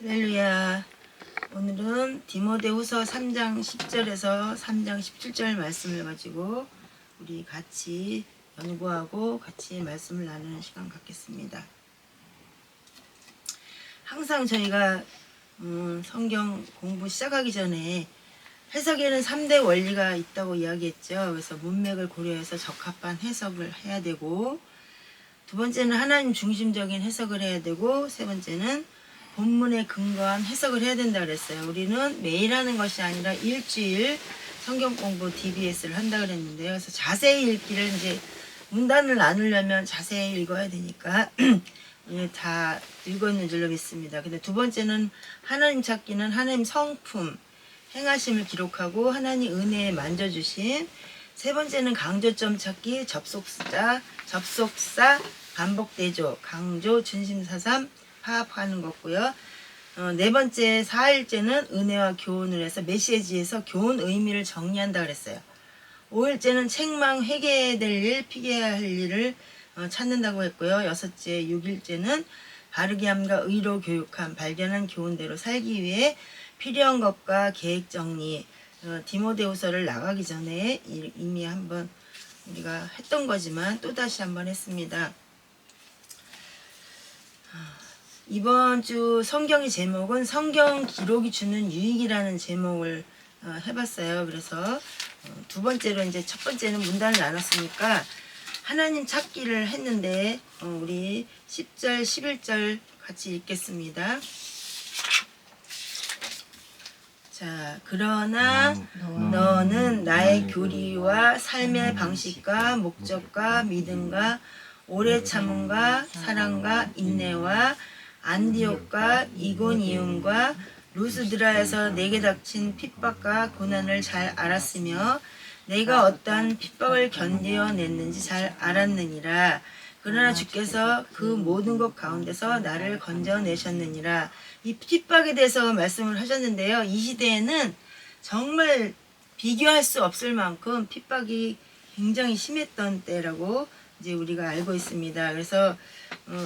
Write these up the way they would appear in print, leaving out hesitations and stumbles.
할렐루야. 오늘은 디모데후서 3장 10절에서 3장 17절 말씀을 가지고 우리 같이 연구하고 같이 말씀을 나누는 시간 갖겠습니다. 항상 저희가 성경 공부 시작하기 전에 해석에는 3대 원리가 있다고 이야기했죠. 그래서 문맥을 고려해서 적합한 해석을 해야 되고, 두 번째는 하나님 중심적인 해석을 해야 되고, 세 번째는 본문에 근거한 해석을 해야 된다 그랬어요. 우리는 매일 하는 것이 아니라 일주일 성경 공부 DBS를 한다 그랬는데요. 그래서 자세히 읽기를 이제 문단을 나누려면 자세히 읽어야 되니까 다 읽었는 줄로 믿습니다. 근데 두 번째는 하나님 찾기는 하나님 성품, 행하심을 기록하고 하나님 은혜에 만져주심. 세 번째는 강조점 찾기, 접속사, 반복대조, 강조, 중심사삼 파악하는 거고요. 네 번째 4일째는 은혜와 교훈을 해서 메시지에서 교훈 의미를 정리한다 그랬어요. 5일째는 책망, 회개될 일, 피해야 할 일을 찾는다고 했고요. 여섯째 6일째는 바르게 함과 의로 교육함, 발견한 교훈대로 살기 위해 필요한 것과 계획 정리. 디모데후서를 나가기 전에 이미 한번 우리가 했던 거지만 또다시 한번 했습니다. 이번 주 성경의 제목은 성경 기록이 주는 유익이라는 제목을 해봤어요. 그래서 두 번째로 이제 첫 번째는 문단을 나눴으니까 하나님 찾기를 했는데 우리 10절 11절 같이 읽겠습니다. 자, 그러나 너는 나의 교리와 삶의 방식과 목적과 믿음과 오래 참음과 사랑과 인내와 안디옥과 이고니움과 루스드라에서 내게 닥친 핍박과 고난을 잘 알았으며 내가 어떠한 핍박을 견뎌냈는지 잘 알았느니라. 그러나 주께서 그 모든 것 가운데서 나를 건져내셨느니라. 이 핍박에 대해서 말씀을 하셨는데요. 이 시대에는 정말 비교할 수 없을 만큼 핍박이 굉장히 심했던 때라고 이제 우리가 알고 있습니다. 그래서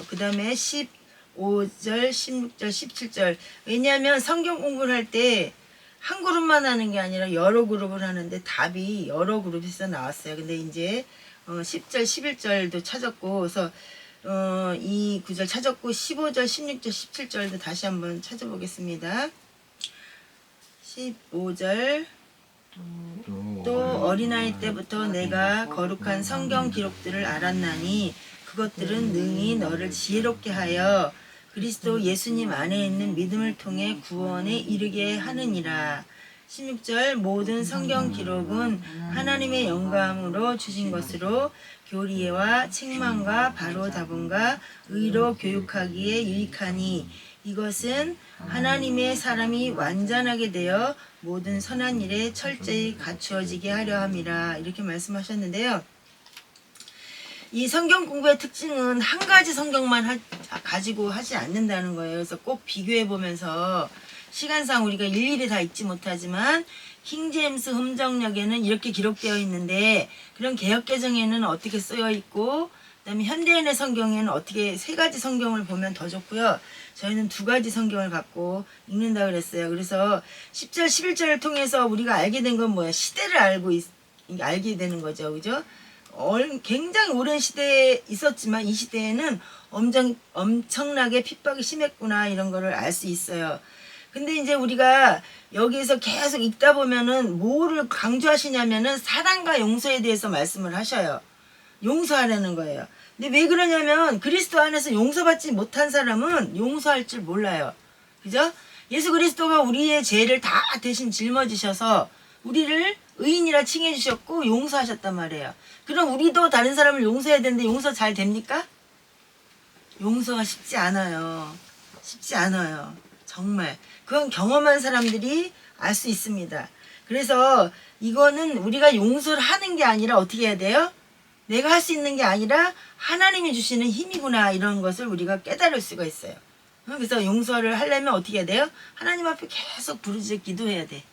그 다음에 15절, 16절, 17절. 왜냐하면 성경 공부를 할 때 한 그룹만 하는 게 아니라 여러 그룹을 하는데 답이 여러 그룹에서 나왔어요. 근데 이제 10절, 11절도 찾았고, 그래서 이 구절 찾았고 15절, 16절, 17절도 다시 한번 찾아보겠습니다. 15절 또 어린아이 때부터 내가 거룩한 성경 기록들을 알았나니 그것들은 능히 너를 지혜롭게 하여 그리스도 예수님 안에 있는 믿음을 통해 구원에 이르게 하느니라. 16절 모든 성경 기록은 하나님의 영감으로 주신 것으로 교리와 책망과 바로잡음과 의로 교육하기에 유익하니 이것은 하나님의 사람이 완전하게 되어 모든 선한 일에 철저히 갖추어지게 하려 함이라. 이렇게 말씀하셨는데요. 이 성경 공부의 특징은 한 가지 성경만 가지고 하지 않는다는 거예요. 그래서 꼭 비교해 보면서 시간상 우리가 일일이 다 읽지 못하지만 킹제임스 흠정역에는 이렇게 기록되어 있는데 그런 개역개정에는 어떻게 쓰여 있고 그다음에 현대인의 성경에는 어떻게 세 가지 성경을 보면 더 좋고요. 저희는 두 가지 성경을 갖고 읽는다 그랬어요. 그래서 10절 11절을 통해서 우리가 알게 된 건 뭐야? 시대를 알게 되는 거죠. 그죠? 굉장히 오랜 시대에 있었지만 이 시대에는 엄청나게 핍박이 심했구나 이런 거를 알 수 있어요. 근데 이제 우리가 여기에서 계속 읽다 보면은 뭐를 강조하시냐면은 사랑과 용서에 대해서 말씀을 하셔요. 용서하라는 거예요. 근데 왜 그러냐면 그리스도 안에서 용서받지 못한 사람은 용서할 줄 몰라요. 그죠? 예수 그리스도가 우리의 죄를 다 대신 짊어지셔서 우리를 의인이라 칭해 주셨고 용서하셨단 말이에요. 그럼 우리도 다른 사람을 용서해야 되는데 용서 잘 됩니까? 용서가 쉽지 않아요. 쉽지 않아요. 정말. 그건 경험한 사람들이 알 수 있습니다. 그래서 이거는 우리가 용서를 하는 게 아니라 어떻게 해야 돼요? 내가 할 수 있는 게 아니라 하나님이 주시는 힘이구나 이런 것을 우리가 깨달을 수가 있어요. 그래서 용서를 하려면 어떻게 해야 돼요? 하나님 앞에 계속 부르짖어 기도해야 돼.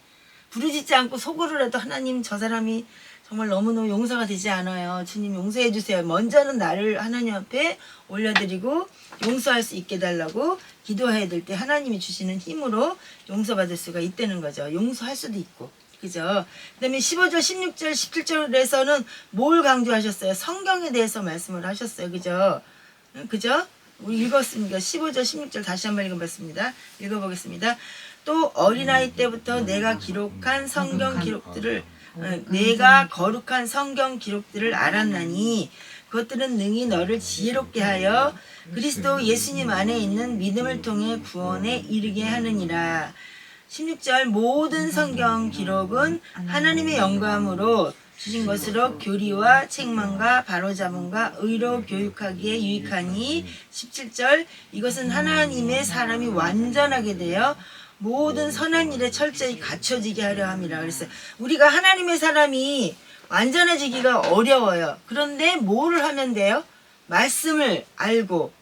부르짖지 않고 속으로라도 하나님 저 사람이 정말 너무너무 용서가 되지 않아요. 주님 용서해 주세요. 먼저는 나를 하나님 앞에 올려드리고 용서할 수 있게 해달라고 기도해야 될 때 하나님이 주시는 힘으로 용서받을 수가 있다는 거죠. 용서할 수도 있고. 그죠? 그 다음에 15절, 16절, 17절에서는 뭘 강조하셨어요? 성경에 대해서 말씀을 하셨어요. 그죠? 그죠? 우리 읽었으니까 15절, 16절 다시 한번 읽어봤습니다. 읽어보겠습니다. 또 어린아이 때부터 내가 기록한 성경 기록들을 내가 거룩한 성경 기록들을 알았나니 그것들은 능히 너를 지혜롭게 하여 그리스도 예수님 안에 있는 믿음을 통해 구원에 이르게 하느니라. 16절 모든 성경 기록은 하나님의 영감으로 주신 것으로 교리와 책망과 바로잡음과 의로 교육하기에 유익하니 17절 이것은 하나님의 사람이 완전하게 되어 모든 선한 일에 철저히 갖춰지게 하려 함이라. 그랬어요. 우리가 하나님의 사람이 완전해지기가 어려워요. 그런데 뭐를 하면 돼요? 말씀을 알고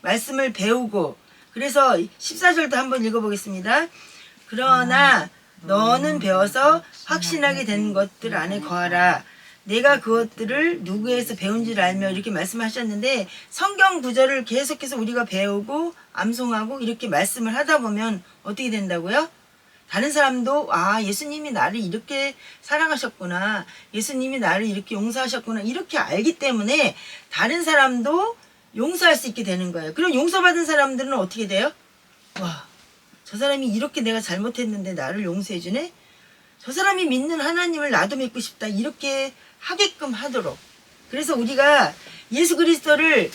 말씀을 배우고. 그래서 14절도 한번 읽어보겠습니다. 그러나 너는 배워서 확신하게 된 것들 안에 거하라. 내가 그것들을 누구에서 배운 줄 알며 이렇게 말씀하셨는데 성경 구절을 계속해서 우리가 배우고 암송하고 이렇게 말씀을 하다 보면 어떻게 된다고요? 다른 사람도 예수님이 나를 이렇게 사랑하셨구나. 예수님이 나를 이렇게 용서하셨구나. 이렇게 알기 때문에 다른 사람도 용서할 수 있게 되는 거예요. 그럼 용서받은 사람들은 어떻게 돼요? 와, 저 사람이 이렇게 내가 잘못했는데 나를 용서해 주네? 저 사람이 믿는 하나님을 나도 믿고 싶다. 이렇게 하게끔 하도록. 그래서 우리가 예수 그리스도를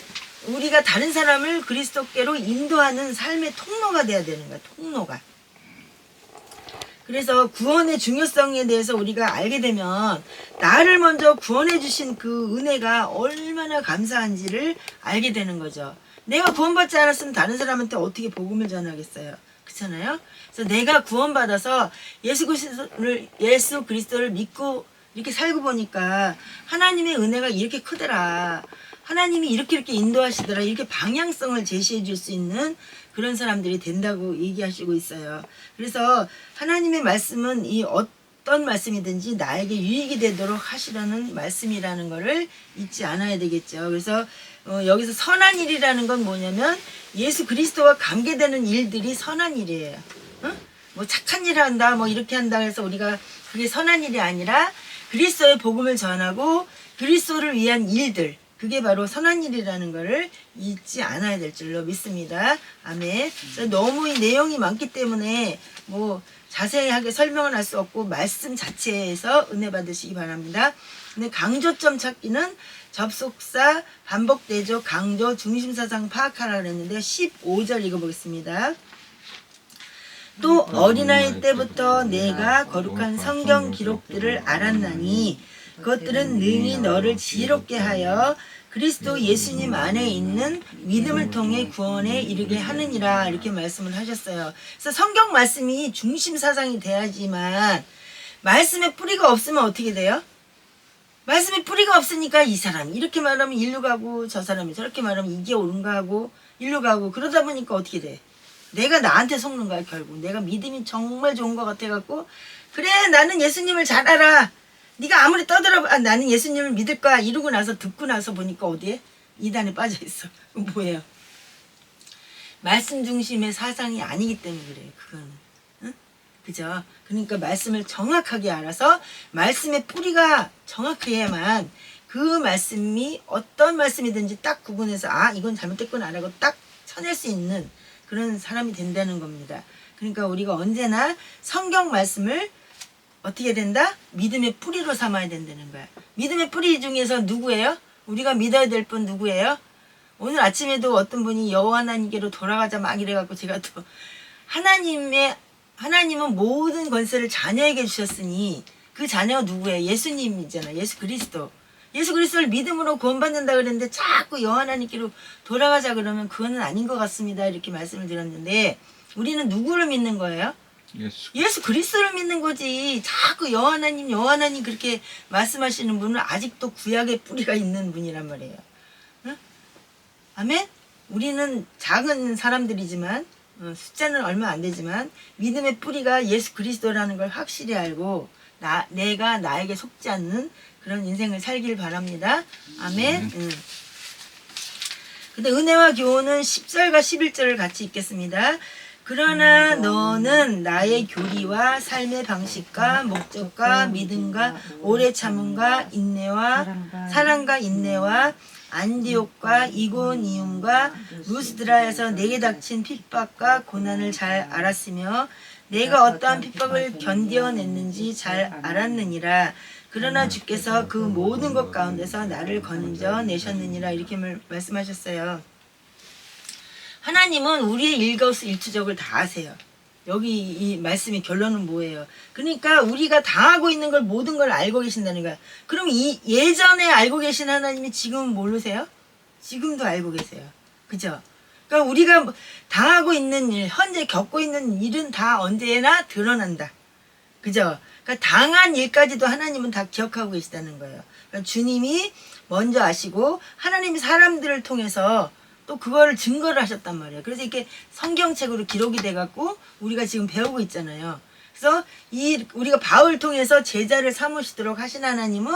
우리가 다른 사람을 그리스도께로 인도하는 삶의 통로가 돼야 되는 거야. 통로가. 그래서 구원의 중요성에 대해서 우리가 알게 되면 나를 먼저 구원해 주신 그 은혜가 얼마나 감사한지를 알게 되는 거죠. 내가 구원받지 않았으면 다른 사람한테 어떻게 복음을 전하겠어요. 그렇잖아요. 그래서 내가 구원받아서 예수 그리스도를 믿고 이렇게 살고 보니까 하나님의 은혜가 이렇게 크더라. 하나님이 이렇게 인도하시더라. 이렇게 방향성을 제시해 줄 수 있는 그런 사람들이 된다고 얘기하시고 있어요. 그래서 하나님의 말씀은 이 어떤 말씀이든지 나에게 유익이 되도록 하시라는 말씀이라는 것을 잊지 않아야 되겠죠. 그래서 여기서 선한 일이라는 건 뭐냐면 예수 그리스도와 관계되는 일들이 선한 일이에요. 뭐 착한 일을 한다, 뭐 이렇게 한다 해서 우리가 그게 선한 일이 아니라 그리스도의 복음을 전하고 그리스도를 위한 일들, 그게 바로 선한 일이라는 것을 잊지 않아야 될 줄로 믿습니다. 아멘. 너무 이 내용이 많기 때문에 뭐 자세하게 설명은 할 수 없고 말씀 자체에서 은혜 받으시기 바랍니다. 근데 강조점 찾기는 접속사, 반복대조, 강조, 중심사상 파악하라 그랬는데 15절 읽어보겠습니다. 또 어린아이 때부터 내가 거룩한 성경 기록들을 알았나니 그것들은 능히 너를 지혜롭게 하여 그리스도 예수님 안에 있는 믿음을 통해 구원에 이르게 하느니라. 이렇게 말씀을 하셨어요. 그래서 성경 말씀이 중심 사상이 돼야지만 말씀에 뿌리가 없으면 어떻게 돼요? 말씀에 뿌리가 없으니까 이 사람이 이렇게 말하면 일로 가고 저 사람이 저렇게 말하면 이게 옳은가 하고 일로 가고 그러다 보니까 어떻게 돼? 내가 나한테 속는 거야. 결국 내가 믿음이 정말 좋은 것 같아갖고 그래 나는 예수님을 잘 알아. 네가 아무리 떠들어봐 나는 예수님을 믿을 거야 이러고 나서 듣고 나서 보니까 어디에? 이단에 빠져있어. 뭐예요? 말씀 중심의 사상이 아니기 때문에 그래요. 그거는. 응? 그죠? 그러니까 말씀을 정확하게 알아서 말씀의 뿌리가 정확해야만 그 말씀이 어떤 말씀이든지 딱 구분해서 이건 잘못됐구나 라고 딱 쳐낼 수 있는 그런 사람이 된다는 겁니다. 그러니까 우리가 언제나 성경 말씀을 어떻게 된다? 믿음의 뿌리로 삼아야 된다는 거야. 믿음의 뿌리 중에서 누구예요? 우리가 믿어야 될 분 누구예요? 오늘 아침에도 어떤 분이 여호와 하나님께로 돌아가자 막 이래갖고 제가 또 하나님은 모든 권세를 자녀에게 주셨으니 그 자녀가 누구예요? 예수님이잖아. 예수 그리스도. 예수 그리스도를 믿음으로 구원받는다 그랬는데 자꾸 여호와 하나님께로 돌아가자 그러면 그거는 아닌 것 같습니다. 이렇게 말씀을 드렸는데 우리는 누구를 믿는 거예요? 예수 그리스도를 믿는 거지. 자꾸 여호와 하나님 그렇게 말씀하시는 분은 아직도 구약의 뿌리가 있는 분이란 말이에요. 응? 아멘? 우리는 작은 사람들이지만 숫자는 얼마 안 되지만 믿음의 뿌리가 예수 그리스도라는 걸 확실히 알고 내가 나에게 속지 않는 그런 인생을 살길 바랍니다. 아멘. 근데 은혜와 교훈은 10절과 11절을 같이 읽겠습니다. 그러나 너는 나의 교리와 삶의 방식과 목적과 믿음과 오래 참음과 인내와 사랑과 인내와 안디옥과 이고니움과 루스드라에서 내게 닥친 핍박과 고난을 잘 알았으며 내가 어떠한 핍박을 견뎌냈는지 잘 알았느니라. 그러나 주께서 그 모든 것 가운데서 나를 건져내셨느니라. 이렇게 말씀하셨어요. 하나님은 우리의 일거수일투족을 다 아세요. 여기 이 말씀의 결론은 뭐예요? 그러니까 우리가 당하고 있는 걸 모든 걸 알고 계신다는 거야. 그럼 이 예전에 알고 계신 하나님이 지금은 모르세요? 지금도 알고 계세요. 그죠? 그러니까 우리가 당하고 있는 일, 현재 겪고 있는 일은 다 언제나 드러난다. 그죠? 그러니까 당한 일까지도 하나님은 다 기억하고 계시다는 거예요. 그러니까 주님이 먼저 아시고 하나님이 사람들을 통해서 또 그거를 증거를 하셨단 말이에요. 그래서 이렇게 성경책으로 기록이 돼갖고 우리가 지금 배우고 있잖아요. 그래서 우리가 바울 통해서 제자를 삼으시도록 하신 하나님은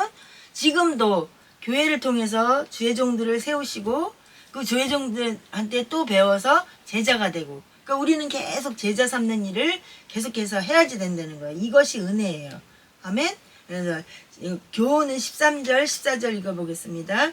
지금도 교회를 통해서 주의 종들을 세우시고 그 주의 종들한테 또 배워서 제자가 되고, 그러니까 우리는 계속 제자 삼는 일을 계속해서 해야지 된다는 거예요. 이것이 은혜예요. 아멘. 그래서 교훈은 13절 14절 읽어보겠습니다.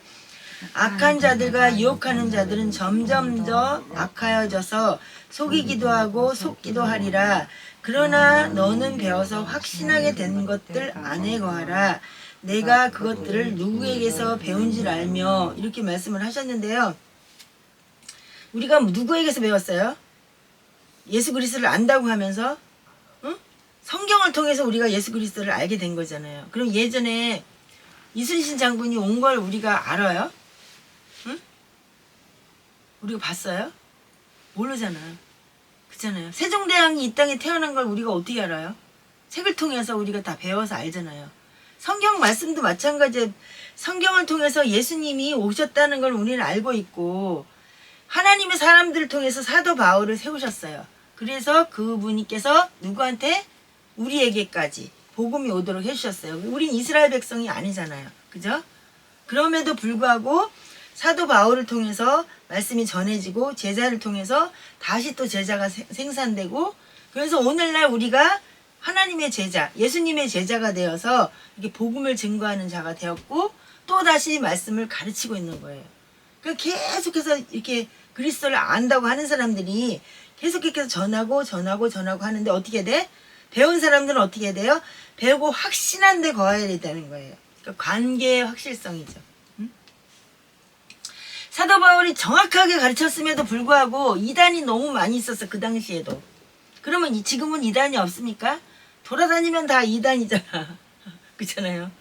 악한 자들과 유혹하는 자들은 점점 더 악하여져서 속이기도 하고 속기도 하리라. 그러나 너는 배워서 확신하게 된 것들 안에 거하라. 내가 그것들을 누구에게서 배운 줄 알며, 이렇게 말씀을 하셨는데요. 우리가 누구에게서 배웠어요? 예수 그리스도를 안다고 하면서 성경을 통해서 우리가 예수 그리스도를 알게 된 거잖아요. 그럼 예전에 이순신 장군이 온 걸 우리가 알아요? 우리가 봤어요? 모르잖아요. 그렇잖아요. 세종대왕이 이 땅에 태어난 걸 우리가 어떻게 알아요? 책을 통해서 우리가 다 배워서 알잖아요. 성경 말씀도 마찬가지예요. 성경을 통해서 예수님이 오셨다는 걸 우리는 알고 있고, 하나님의 사람들을 통해서 사도 바울을 세우셨어요. 그래서 그분께서 누구한테? 우리에게까지 복음이 오도록 해주셨어요. 우린 이스라엘 백성이 아니잖아요. 그죠? 그럼에도 불구하고 사도 바울을 통해서 말씀이 전해지고 제자를 통해서 다시 또 제자가 생산되고, 그래서 오늘날 우리가 하나님의 제자, 예수님의 제자가 되어서 이렇게 복음을 증거하는 자가 되었고 또 다시 말씀을 가르치고 있는 거예요. 그러니까 계속해서 이렇게 그리스도를 안다고 하는 사람들이 계속해서 전하고 하는데 어떻게 돼? 배운 사람들은 어떻게 돼요? 배우고 확신한 데 거해야 된다는 거예요. 그러니까 관계의 확실성이죠. 사도 바울이 정확하게 가르쳤음에도 불구하고 이단이 너무 많이 있었어, 그 당시에도. 그러면 지금은 이단이 없습니까? 돌아다니면 다 이단이잖아. 그렇잖아요.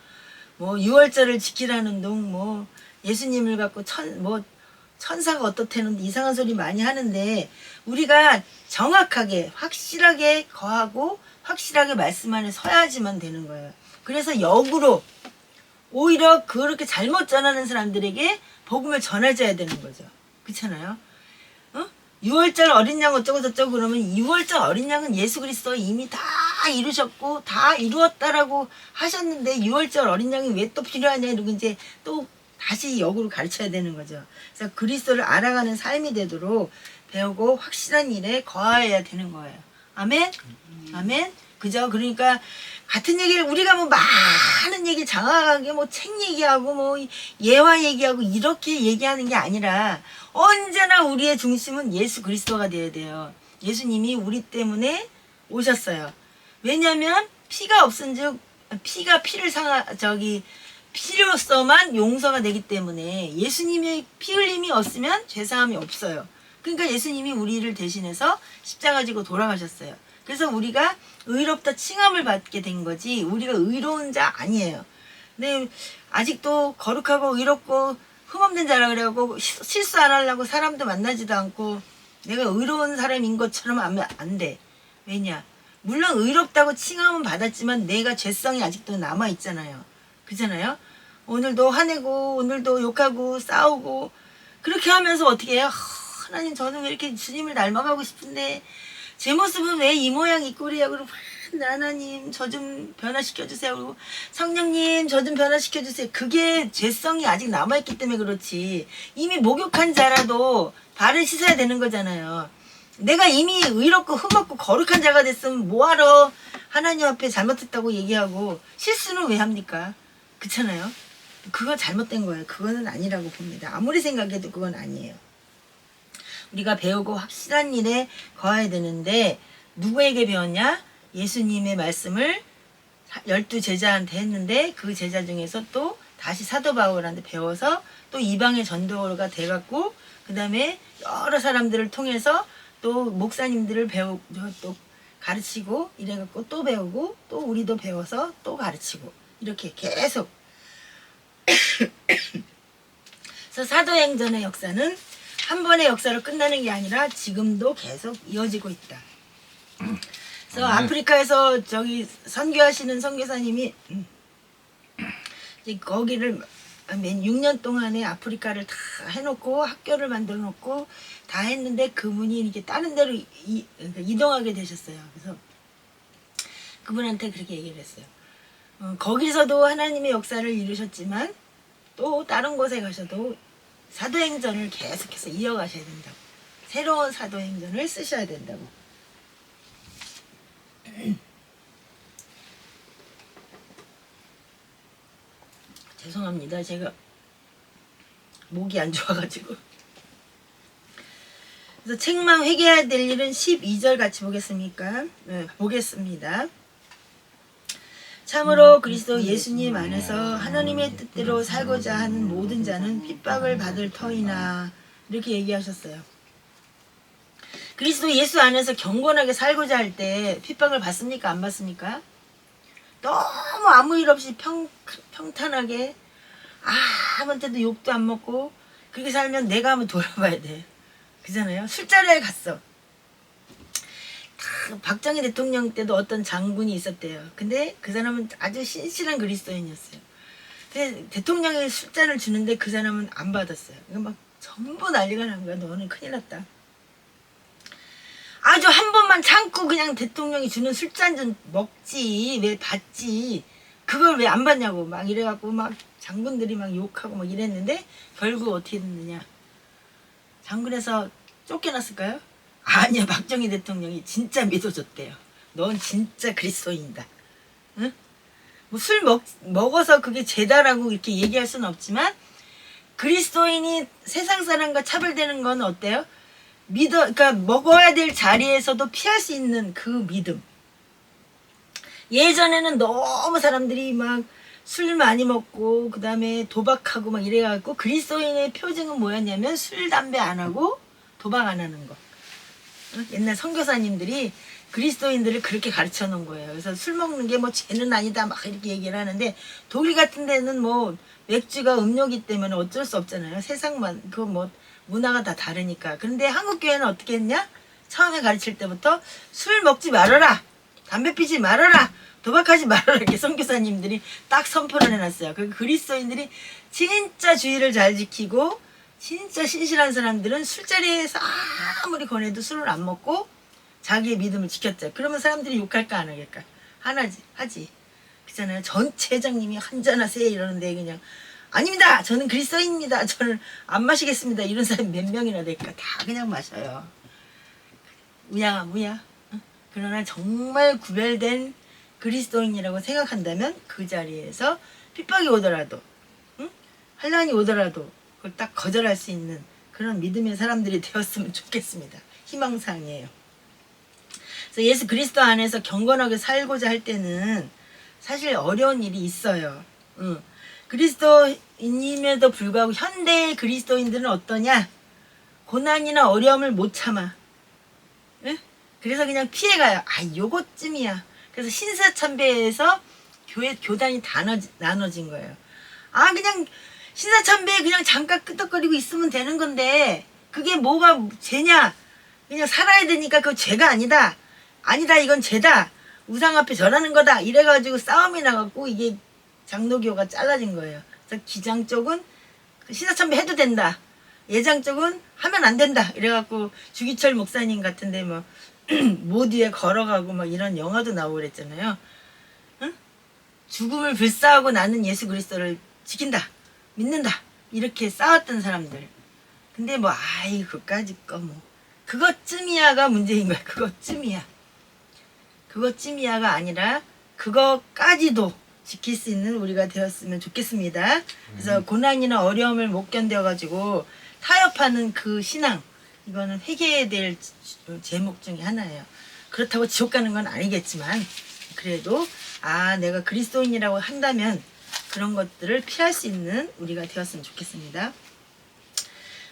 뭐 6월절을 지키라는 둥, 뭐 예수님을 갖고 천사가 어떻다는 이상한 소리 많이 하는데, 우리가 정확하게 확실하게 거하고 확실하게 말씀 안에 서야지만 되는 거예요. 그래서 역으로 오히려 그렇게 잘못 전하는 사람들에게 복음을 전해줘야 되는 거죠. 그렇잖아요. 6월절 어린 양 어쩌고 저쩌고 그러면 6월절 어린 양은 예수 그리스도 이미 다 이루셨고 다 이루었다라고 하셨는데 6월절 어린 양이 왜 또 필요하냐, 이러고 이제 또 다시 역으로 가르쳐야 되는 거죠. 그래서 그리스도를 알아가는 삶이 되도록 배우고 확실한 일에 거해야 되는 거예요. 아멘? 아멘? 그죠? 그러니까 같은 얘기를 우리가 뭐 많은 얘기 장황하게 뭐 책 얘기하고 뭐 예화 얘기하고 이렇게 얘기하는 게 아니라 언제나 우리의 중심은 예수 그리스도가 되어야 돼요. 예수님이 우리 때문에 오셨어요. 왜냐하면 피가 없은즉 피가 피로서만 용서가 되기 때문에 예수님의 피 흘림이 없으면 죄사함이 없어요. 그러니까 예수님이 우리를 대신해서 십자가 지고 돌아가셨어요. 그래서 우리가 의롭다 칭함을 받게 된 거지 우리가 의로운 자 아니에요. 근데 아직도 거룩하고 의롭고 흠없는 자라 그래갖고 실수 안 하려고 사람도 만나지도 않고 내가 의로운 사람인 것처럼 하면 안 돼. 왜냐? 물론 의롭다고 칭함은 받았지만 내가 죄성이 아직도 남아있잖아요. 그렇잖아요? 오늘도 화내고 오늘도 욕하고 싸우고 그렇게 하면서 어떻게 해요? 하나님, 저는 왜 이렇게 주님을 닮아가고 싶은데 제 모습은 왜 이 모양 이 꼴이야? 그러고 하나님 저 좀 변화시켜주세요. 그리고 성령님 저 좀 변화시켜주세요. 그게 죄성이 아직 남아있기 때문에 그렇지. 이미 목욕한 자라도 발을 씻어야 되는 거잖아요. 내가 이미 의롭고 흠없고 거룩한 자가 됐으면 뭐하러 하나님 앞에 잘못했다고 얘기하고 실수는 왜 합니까? 그렇잖아요. 그거 잘못된 거예요. 그거는 아니라고 봅니다. 아무리 생각해도 그건 아니에요. 우리가 배우고 확실한 일에 거해야 되는데 누구에게 배웠냐? 예수님의 말씀을 12제자한테 했는데 그 제자 중에서 또 다시 사도 바울한테 배워서 또 이방의 전도가 돼갖고 그 다음에 여러 사람들을 통해서 또 목사님들을 또 가르치고 이래갖고 또 배우고 또 우리도 배워서 또 가르치고 이렇게 계속 그래서 사도행전의 역사는 한 번의 역사로 끝나는 게 아니라 지금도 계속 이어지고 있다. 그래서 아프리카에서 저기 선교하시는 선교사님이 이제 거기를 6년 동안에 아프리카를 다 해놓고 학교를 만들어 놓고 다 했는데 그분이 이렇게 다른 데로 이동하게 되셨어요. 그래서 그분한테 그렇게 얘기를 했어요. 거기서도 하나님의 역사를 이루셨지만 또 다른 곳에 가셔도 사도행전을 계속해서 이어가셔야 된다고. 새로운 사도행전을 쓰셔야 된다고. 죄송합니다. 제가 목이 안 좋아가지고. 그래서 책망 회개해야 될 일은 12절 같이 보겠습니까? 네, 보겠습니다. 참으로 그리스도 예수님 안에서 하나님의 뜻대로 살고자 하는 모든 자는 핍박을 받을 터이나 이렇게 얘기하셨어요. 그리스도 예수 안에서 경건하게 살고자 할 때 핍박을 받습니까? 안 받습니까? 너무 아무 일 없이 평탄하게 아무한테도 욕도 안 먹고 그렇게 살면 내가 한번 돌아봐야 돼. 그잖아요. 술자리에 갔어. 박정희 대통령 때도 어떤 장군이 있었대요. 근데 그 사람은 아주 신실한 그리스도인이었어요. 근데 대통령이 술잔을 주는데 그 사람은 안 받았어요. 그러니까 막 전부 난리가 난 거야. 너는 큰일 났다. 아주 한 번만 참고 그냥 대통령이 주는 술잔 좀 먹지. 왜 받지. 그걸 왜 안 받냐고 막 이래갖고 막 장군들이 막 욕하고 막 이랬는데 결국 어떻게 됐느냐. 장군에서 쫓겨났을까요? 아니야. 박정희 대통령이 진짜 믿어줬대요. 넌 진짜 그리스도인이다. 응? 뭐 술 먹어서 그게 죄다라고 이렇게 얘기할 수는 없지만 그리스도인이 세상 사람과 차별되는 건 어때요? 그러니까 먹어야 될 자리에서도 피할 수 있는 그 믿음. 예전에는 너무 사람들이 막 술 많이 먹고 그 다음에 도박하고 막 이래갖고 그리스도인의 표징은 뭐였냐면 술 담배 안 하고 도박 안 하는 거. 옛날 선교사님들이 그리스도인들을 그렇게 가르쳐 놓은 거예요. 그래서 술 먹는 게 뭐 죄는 아니다 막 이렇게 얘기를 하는데 독일 같은 데는 뭐 맥주가 음료기 때문에 어쩔 수 없잖아요. 세상만 그 뭐 문화가 다 다르니까. 그런데 한국 교회는 어떻게 했냐? 처음에 가르칠 때부터 술 먹지 말아라, 담배 피지 말아라, 도박하지 말아라 이렇게 선교사님들이 딱 선포를 해놨어요. 그 그리스도인들이 진짜 주의를 잘 지키고 진짜 신실한 사람들은 술자리에서 아무리 권해도 술을 안 먹고 자기의 믿음을 지켰죠. 그러면 사람들이 욕할까 안 하겠까? 하지. 그렇잖아요. 전체 회장님이 한잔하세요 이러는데 그냥 아닙니다. 저는 그리스도인입니다. 저는 안 마시겠습니다. 이런 사람이 몇 명이나 될까? 다 그냥 마셔요. 무야. 그러나 정말 구별된 그리스도인이라고 생각한다면 그 자리에서 핍박이 오더라도 환난이 오더라도 그걸 딱 거절할 수 있는 그런 믿음의 사람들이 되었으면 좋겠습니다. 희망사항이에요. 그래서 예수 그리스도 안에서 경건하게 살고자 할 때는 사실 어려운 일이 있어요. 그리스도인임에도 불구하고 현대의 그리스도인들은 어떠냐? 고난이나 어려움을 못 참아. 응? 그래서 그냥 피해가요. 요것쯤이야. 그래서 신사참배에서 교단이 다 나눠진 거예요. 그냥 신사참배에 그냥 잠깐 끄덕거리고 있으면 되는 건데 그게 뭐가 죄냐? 그냥 살아야 되니까 그거 죄가 아니다. 아니다, 이건 죄다. 우상 앞에 절하는 거다. 이래가지고 싸움이 나갖고 이게 장로교가 잘라진 거예요. 그래서 기장 쪽은 신사참배 해도 된다. 예장 쪽은 하면 안 된다. 이래갖고 주기철 목사님 같은데 뭐 못 위에 걸어가고 막 이런 영화도 나오고 그랬잖아요. 응? 죽음을 불사하고 나는 예수 그리스도를 지킨다, 믿는다 이렇게 싸웠던 사람들. 근데 뭐 아이 그까짓 거 뭐 그것쯤이야가 문제인 거야. 그것쯤이야가 아니라 그거까지도 지킬 수 있는 우리가 되었으면 좋겠습니다. 그래서 고난이나 어려움을 못 견뎌가지고 타협하는 그 신앙, 이거는 회개해야 될 제목 중에 하나예요. 그렇다고 지옥 가는 건 아니겠지만 그래도 내가 그리스도인이라고 한다면 그런 것들을 피할 수 있는 우리가 되었으면 좋겠습니다.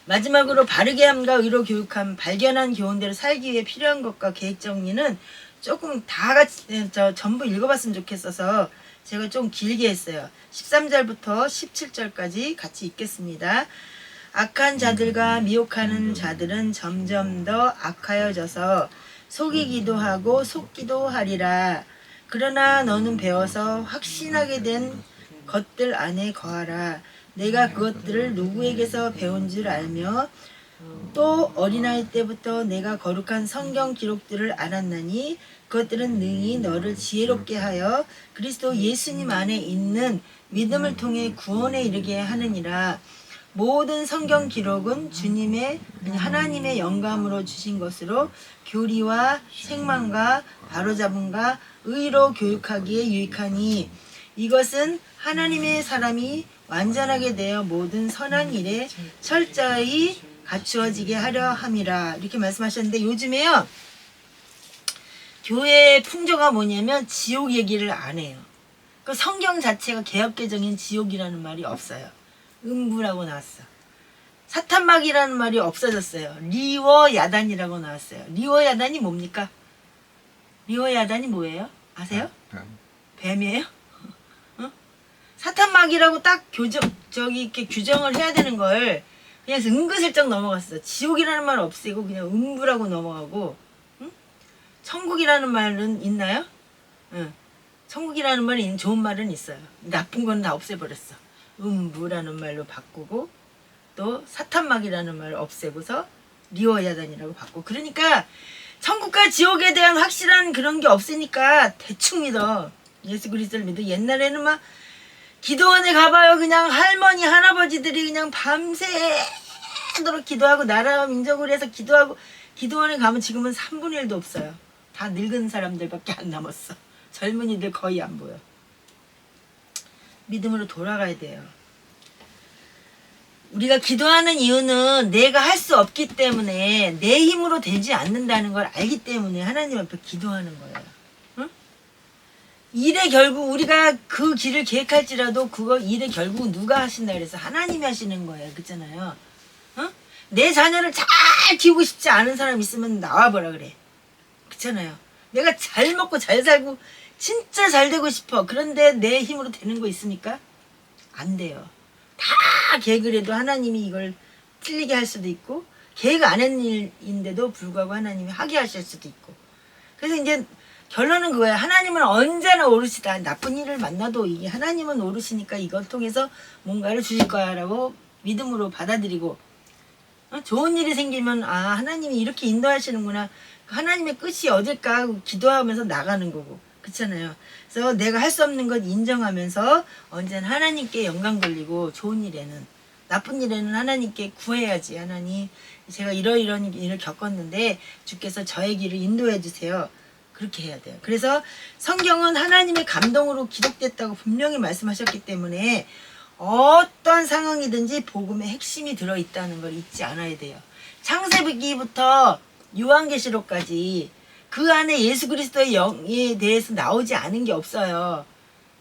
마지막으로 바르게 함과 의로 교육함, 발견한 교훈대로 살기 위해 필요한 것과 계획 정리는 조금 다 같이 전부 읽어봤으면 좋겠어서 제가 좀 길게 했어요. 13절부터 17절까지 같이 읽겠습니다. 악한 자들과 미혹하는 자들은 점점 더 악하여져서 속이기도 하고 속기도 하리라. 그러나 너는 배워서 확신하게 된 것들 안에 거하라. 내가 그것들을 누구에게서 배운 줄 알며 또 어린아이 때부터 내가 거룩한 성경 기록들을 알았나니 그것들은 능히 너를 지혜롭게 하여 그리스도 예수님 안에 있는 믿음을 통해 구원에 이르게 하느니라. 모든 성경 기록은 하나님의 영감으로 주신 것으로 교리와 책망과 바로잡음과 의로 교육하기에 유익하니 이것은 하나님의 사람이 완전하게 되어 모든 선한 일에 철저히 갖추어지게 하려 함이라. 이렇게 말씀하셨는데 요즘에요 교회의 풍조가 뭐냐면 지옥 얘기를 안 해요. 그 성경 자체가 개역개정인 지옥이라는 말이 없어요. 음부라고 나왔어. 사탄막이라는 말이 없어졌어요. 리워야단이라고 나왔어요. 리워야단이 뭡니까? 리워야단이 뭐예요? 아세요? 뱀이에요? 사탄막이라고 딱 이렇게 규정을 해야 되는 걸 그냥 은근슬쩍 넘어갔어. 지옥이라는 말 없애고 그냥 음부라고 넘어가고, 응? 천국이라는 말은 있나요? 응. 천국이라는 말이 좋은 말은 있어요. 나쁜 건 다 없애버렸어. 음부라는 말로 바꾸고 또 사탄막이라는 말을 없애고서 리워야단이라고 바꾸고. 그러니까 천국과 지옥에 대한 확실한 그런 게 없으니까 대충 믿어. 예수 그리스도를 믿어. 옛날에는 막 기도원에 가봐요. 그냥 할머니 할아버지들이 그냥 밤새도록 기도하고 나라 민족을 해서 기도하고. 기도원에 가면 지금은 3분의 1도 없어요. 다 늙은 사람들밖에 안 남았어. 젊은이들 거의 안 보여. 믿음으로 돌아가야 돼요. 우리가 기도하는 이유는 내가 할 수 없기 때문에, 내 힘으로 되지 않는다는 걸 알기 때문에 하나님 앞에 기도하는 거예요. 응? 일에 결국 우리가 그 길을 계획할지라도 그거 일에 결국 누가 하신다 그래서 하나님이 하시는 거예요. 그렇잖아요. 응? 내 자녀를 잘 키우고 싶지 않은 사람 있으면 나와보라 그래. 그렇잖아요. 내가 잘 먹고 잘 살고 진짜 잘 되고 싶어. 그런데 내 힘으로 되는 거 있습니까? 안 돼요. 다 계획을 해도 하나님이 이걸 틀리게 할 수도 있고, 계획 안 한 일인데도 불구하고 하나님이 하게 하실 수도 있고. 그래서 이제 결론은 그거예요. 하나님은 언제나 오르시다. 나쁜 일을 만나도 이게 하나님은 오르시니까 이걸 통해서 뭔가를 주실 거야 라고 믿음으로 받아들이고, 좋은 일이 생기면 하나님이 이렇게 인도하시는구나. 하나님의 끝이 어딜까 하고 기도하면서 나가는 거고. 그렇잖아요. 그래서 내가 할 수 없는 것 인정하면서 언제나 하나님께 영광 돌리고, 좋은 일에는, 나쁜 일에는 하나님께 구해야지. 하나님, 제가 이런 일을 겪었는데 주께서 저의 길을 인도해 주세요. 그렇게 해야 돼요. 그래서 성경은 하나님의 감동으로 기록됐다고 분명히 말씀하셨기 때문에 어떤 상황이든지 복음의 핵심이 들어있다는 걸 잊지 않아야 돼요. 창세기부터 요한계시록까지 그 안에 예수 그리스도의 영에 대해서 나오지 않은 게 없어요.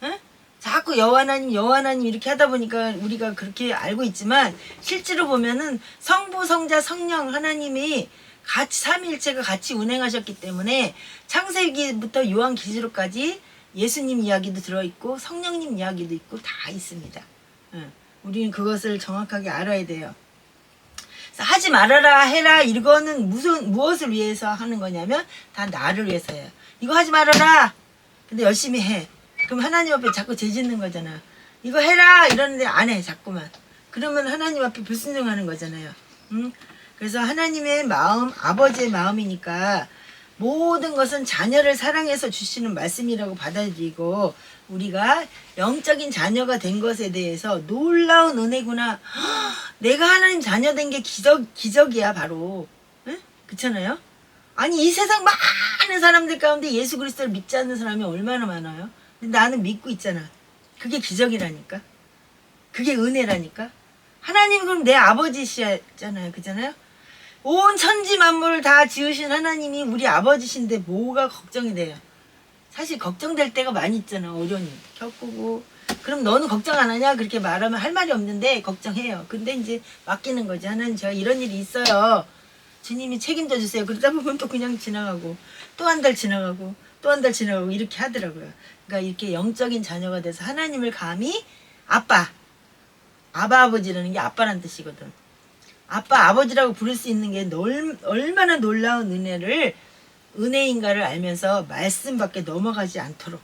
응? 자꾸 여호와 하나님 이렇게 하다 보니까 우리가 그렇게 알고 있지만, 실제로 보면은 성부, 성자, 성령 하나님이 같이 삼위일체가 같이 운행하셨기 때문에 창세기부터 요한계시록까지 예수님 이야기도 들어있고 성령님 이야기도 있고 다 있습니다. 응. 우리는 그것을 정확하게 알아야 돼요. 하지 말아라 해라 이거는 무엇을 위해서 하는 거냐면 다 나를 위해서 해요. 이거 하지 말아라. 근데 열심히 해. 그럼 하나님 앞에 자꾸 죄짓는 거잖아. 이거 해라 이러는데 안 해 자꾸만. 그러면 하나님 앞에 불순종하는 거잖아요. 그래서 하나님의 마음, 아버지의 마음이니까 모든 것은 자녀를 사랑해서 주시는 말씀이라고 받아들이고 우리가 영적인 자녀가 된 것에 대해서 놀라운 은혜구나. 내가 하나님 자녀 된 게 기적이야 바로. 응? 그렇잖아요? 아니 이 세상 많은 사람들 가운데 예수 그리스도를 믿지 않는 사람이 얼마나 많아요? 근데 나는 믿고 있잖아. 그게 기적이라니까. 그게 은혜라니까. 하나님 그럼 내 아버지시잖아요. 그잖아요? 온 천지 만물을 다 지으신 하나님이 우리 아버지신데 뭐가 걱정이 돼요? 사실 걱정될 때가 많이 있잖아. 어려운 일 겪고. 그럼 너는 걱정 안 하냐? 그렇게 말하면 할 말이 없는데 걱정해요. 근데 이제 맡기는 거지. 하나님 제가 이런 일이 있어요. 주님이 책임져 주세요. 그러다 보면 또 그냥 지나가고 또 한 달 지나가고 또 한 달 지나가고 이렇게 하더라고요. 그러니까 이렇게 영적인 자녀가 돼서 하나님을 감히 아빠 아버지라는 게 아빠란 뜻이거든. 아빠 아버지라고 부를 수 있는 게 얼마나 놀라운 은혜인가를 알면서 말씀 밖에 넘어가지 않도록.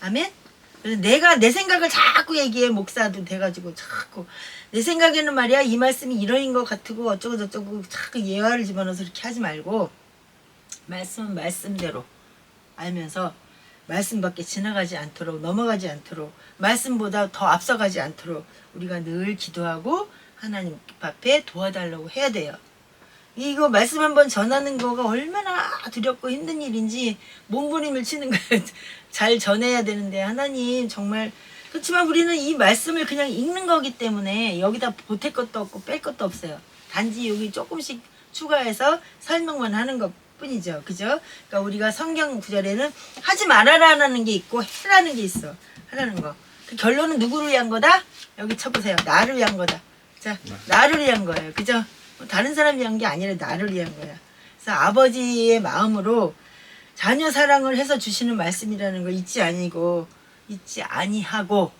아멘? 그래서 내가 내 생각을 자꾸 얘기해. 목사도 돼가지고 자꾸 내 생각에는 말이야 이 말씀이 이러인 것 같고 어쩌고 저쩌고 자꾸 예화를 집어넣어서 이렇게 하지 말고 말씀은 말씀대로 알면서 말씀 밖에 지나가지 않도록 넘어가지 않도록 말씀보다 더 앞서가지 않도록 우리가 늘 기도하고 하나님 앞에 도와달라고 해야 돼요. 이거 말씀 한번 전하는 거가 얼마나 두렵고 힘든 일인지 몸부림을 치는 거예요. 잘 전해야 되는데 하나님 정말 그렇지만 우리는 이 말씀을 그냥 읽는 거기 때문에 여기다 보탤 것도 없고 뺄 것도 없어요. 단지 여기 조금씩 추가해서 설명만 하는 것 뿐이죠. 그죠? 그러니까 우리가 성경 구절에는 하지 말아라라는 게 있고 해라는 게 있어. 하라는 거. 그 결론은 누구를 위한 거다? 여기 쳐보세요. 나를 위한 거다. 자, 나를 위한 거예요. 그죠? 다른 사람 위한 게 아니라 나를 위한 거야. 그래서 아버지의 마음으로 자녀 사랑을 해서 주시는 말씀이라는 걸 잊지 아니하고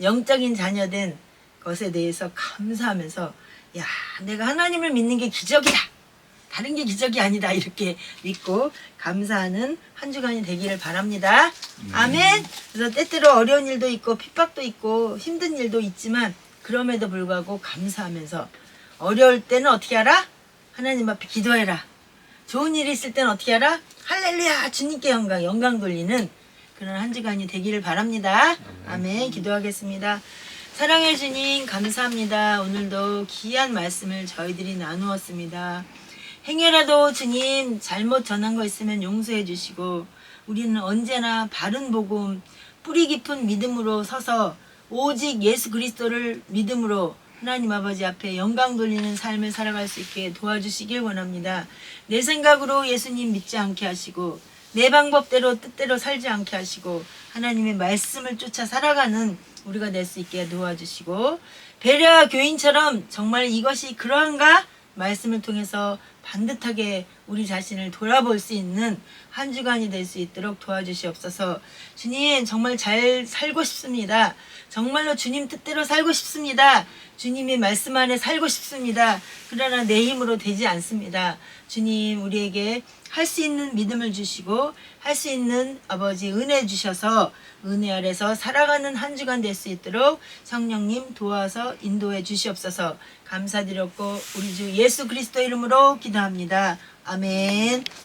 영적인 자녀된 것에 대해서 감사하면서 야, 내가 하나님을 믿는 게 기적이다. 다른 게 기적이 아니다. 이렇게 믿고 감사하는 한 주간이 되기를 바랍니다. 아멘. 그래서 때때로 어려운 일도 있고 핍박도 있고 힘든 일도 있지만 그럼에도 불구하고 감사하면서 어려울 때는 어떻게 하라? 하나님 앞에 기도해라. 좋은 일이 있을 때는 어떻게 하라? 할렐루야 주님께 영광 돌리는 그런 한 주간이 되기를 바랍니다. 아멘. 기도하겠습니다. 사랑해 주님 감사합니다. 오늘도 귀한 말씀을 저희들이 나누었습니다. 행여라도 주님 잘못 전한 거 있으면 용서해 주시고 우리는 언제나 바른 복음 뿌리 깊은 믿음으로 서서 오직 예수 그리스도를 믿음으로 하나님 아버지 앞에 영광 돌리는 삶을 살아갈 수 있게 도와주시길 원합니다. 내 생각으로 예수님 믿지 않게 하시고 내 방법대로 뜻대로 살지 않게 하시고 하나님의 말씀을 쫓아 살아가는 우리가 될 수 있게 도와주시고 베레아 교인처럼 정말 이것이 그러한가? 말씀을 통해서 반듯하게 우리 자신을 돌아볼 수 있는 한 주간이 될 수 있도록 도와주시옵소서. 주님 정말 잘 살고 싶습니다. 정말로 주님 뜻대로 살고 싶습니다. 주님의 말씀 안에 살고 싶습니다. 그러나 내 힘으로 되지 않습니다. 주님 우리에게 할 수 있는 믿음을 주시고 할 수 있는 아버지 은혜 주셔서 은혜 아래서 살아가는 한 주간 될 수 있도록 성령님 도와서 인도해 주시옵소서. 감사드렸고 우리 주 예수 그리스도 이름으로 기도합니다. 아멘.